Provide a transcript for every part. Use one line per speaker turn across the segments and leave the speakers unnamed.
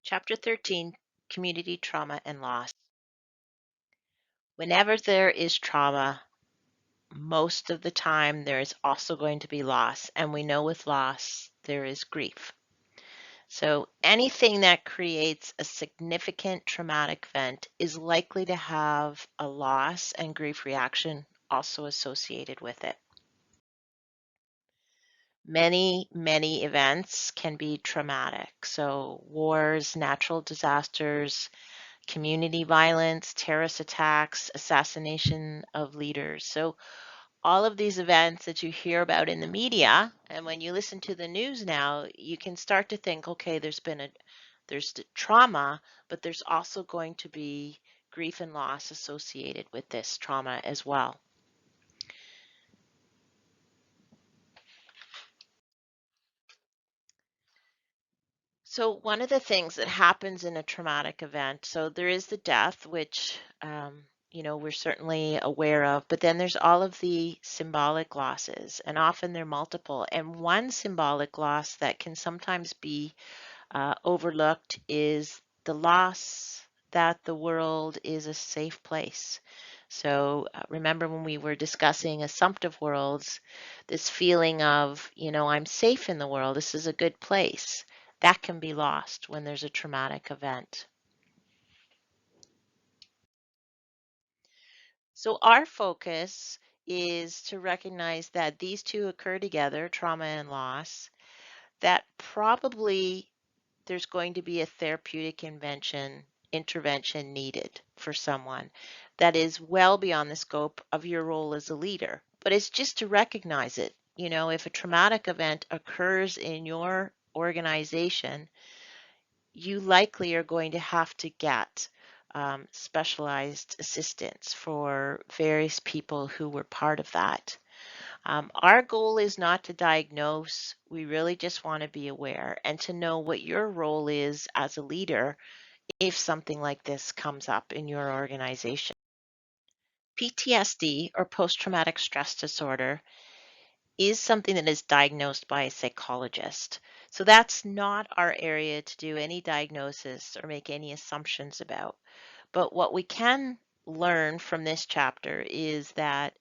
Chapter 13, Community Trauma and Loss. Whenever there is trauma, most of the time there is also going to be loss. And we know with loss, there is grief. So anything that creates a significant traumatic event is likely to have a loss and grief reaction also associated with it. Many events can be traumatic. So wars, natural disasters, community violence, terrorist attacks, assassination of leaders. So all of these events that you hear about in the media, and when you listen to the news now, you can start to think, okay, there's the trauma, but there's also going to be grief and loss associated with this trauma as well. So one of the things that happens in a traumatic event, so there is the death, which we're certainly aware of, but then there's all of the symbolic losses, and often they're multiple. And one symbolic loss that can sometimes be overlooked is the loss that the world is a safe place. So remember when we were discussing assumptive worlds, this feeling of, I'm safe in the world, this is a good place, that can be lost when there's a traumatic event. So our focus is to recognize that these two occur together, trauma and loss, that probably there's going to be a therapeutic intervention needed for someone that is well beyond the scope of your role as a leader. But it's just to recognize it. If a traumatic event occurs in your organization, you likely are going to have to get specialized assistance for various people who were part of that. Our goal is not to diagnose. We really just want to be aware and to know what your role is as a leader if something like this comes up in your organization. PTSD, or post traumatic stress disorder, is something that is diagnosed by a psychologist. So that's not our area to do any diagnosis or make any assumptions about. But what we can learn from this chapter is that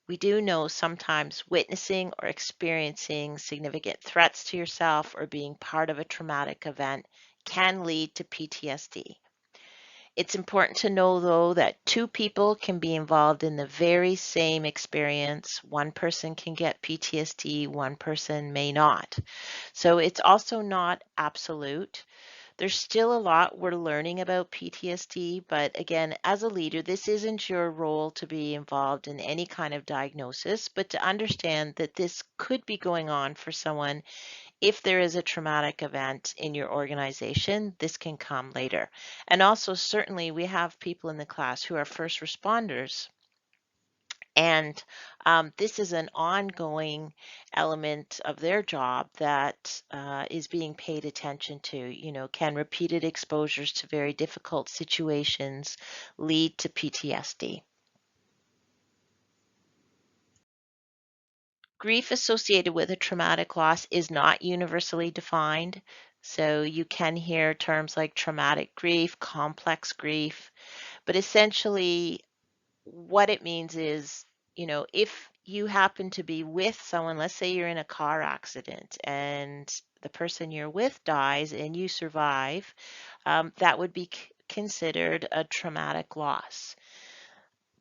we do know sometimes witnessing or experiencing significant threats to yourself or being part of a traumatic event can lead to PTSD. It's important to know, though, that two people can be involved in the very same experience. One person can get PTSD, one person may not. So it's also not absolute. There's still a lot we're learning about PTSD, but again, as a leader, this isn't your role to be involved in any kind of diagnosis, but to understand that this could be going on for someone. If there is a traumatic event in your organization, this can come later. And also, certainly, we have people in the class who are first responders. And this is an ongoing element of their job that is being paid attention to. Can repeated exposures to very difficult situations lead to PTSD? Grief associated with a traumatic loss is not universally defined. So you can hear terms like traumatic grief, complex grief, but essentially what it means is, if you happen to be with someone, let's say you're in a car accident and the person you're with dies and you survive, that would be considered a traumatic loss.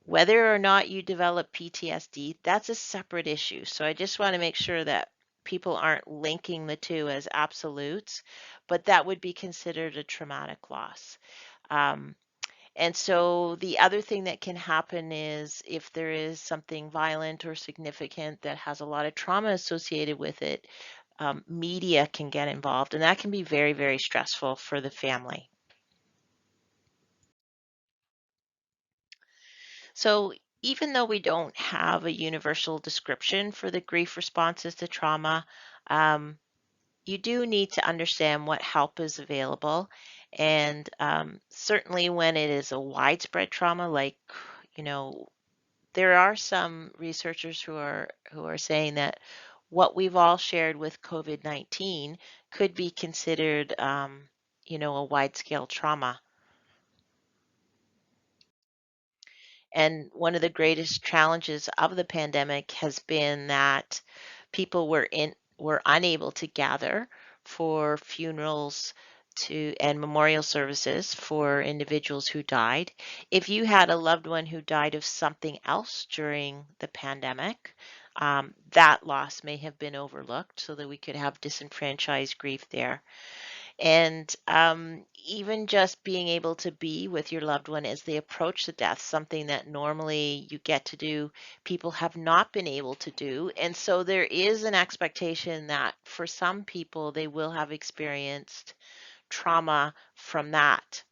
Whether or not you develop PTSD, that's a separate issue. So I just want to make sure that people aren't linking the two as absolutes, but that would be considered a traumatic loss. Um, and so the other thing that can happen is if there is something violent or significant that has a lot of trauma associated with it, media can get involved, and that can be very, very stressful for the family. So even though we don't have a universal description for the grief responses to trauma, um, you do need to understand what help is available. And certainly when it is a widespread trauma, like, you know, there are some researchers who are saying that what we've all shared with COVID-19 could be considered, a wide scale trauma. And one of the greatest challenges of the pandemic has been that people were unable to gather for funerals to and memorial services for individuals who died. If you had a loved one who died of something else during the pandemic, that loss may have been overlooked so that we could have disenfranchised grief there. And even just being able to be with your loved one as they approach the death, something that normally you get to do, people have not been able to do. And so there is an expectation that for some people, they will have experienced trauma from that.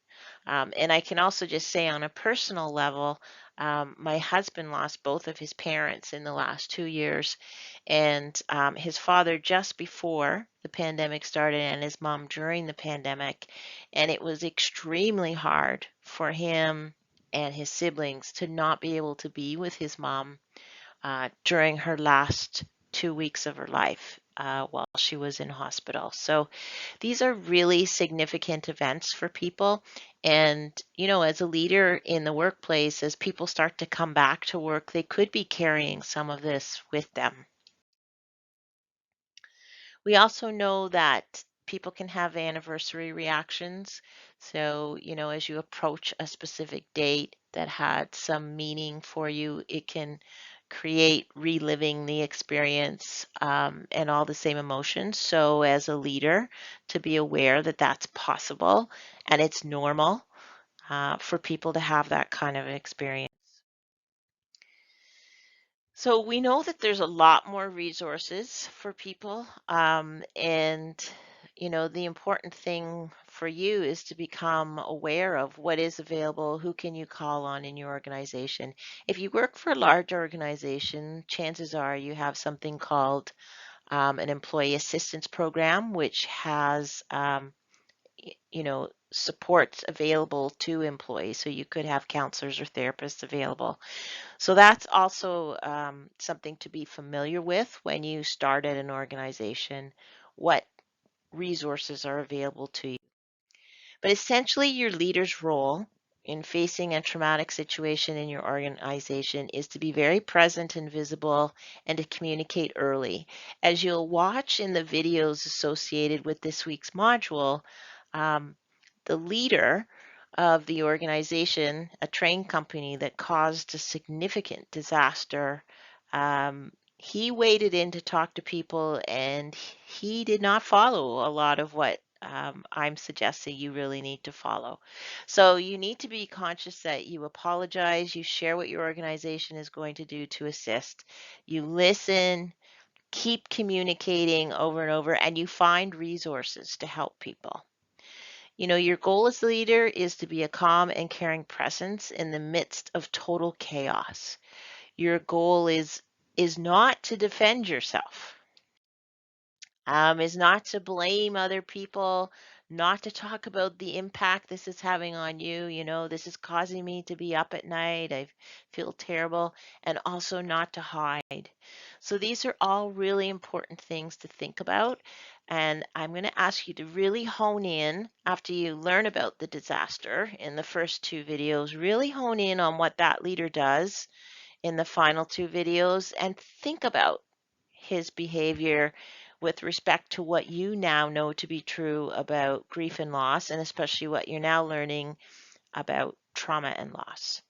And I can also just say on a personal level, my husband lost both of his parents in the last 2 years, and his father just before the pandemic started, and his mom during the pandemic. And it was extremely hard for him and his siblings to not be able to be with his mom during her last 2 weeks of her life while she was in hospital. So these are really significant events for people. And, as a leader in the workplace, as people start to come back to work, they could be carrying some of this with them. We also know that people can have anniversary reactions. So, as you approach a specific date that had some meaning for you, it can create reliving the experience and all the same emotions. So, as a leader, to be aware that that's possible and it's normal for people to have that kind of experience. So we know that there's a lot more resources for people. And, the important thing for you is to become aware of what is available, who can you call on in your organization. If you work for a large organization, chances are you have something called an employee assistance program, which has, supports available to employees. So you could have counselors or therapists available. So that's also something to be familiar with when you start at an organization, what resources are available to you. But essentially, your leader's role in facing a traumatic situation in your organization is to be very present and visible and to communicate early. As you'll watch in the videos associated with this week's module, um, the leader of the organization, a train company that caused a significant disaster, he waded in to talk to people and he did not follow a lot of what I'm suggesting you really need to follow. So you need to be conscious that you apologize, you share what your organization is going to do to assist, you listen, keep communicating over and over, and you find resources to help people. Your goal as the leader is to be a calm and caring presence in the midst of total chaos. Your goal is not to defend yourself, is not to blame other people, not to talk about the impact this is having on you. This is causing me to be up at night. I feel terrible, and also not to hide. So these are all really important things to think about. And I'm going to ask you to really hone in after you learn about the disaster in the first two videos, really hone in on what that leader does in the final two videos and think about his behavior with respect to what you now know to be true about grief and loss, and especially what you're now learning about trauma and loss.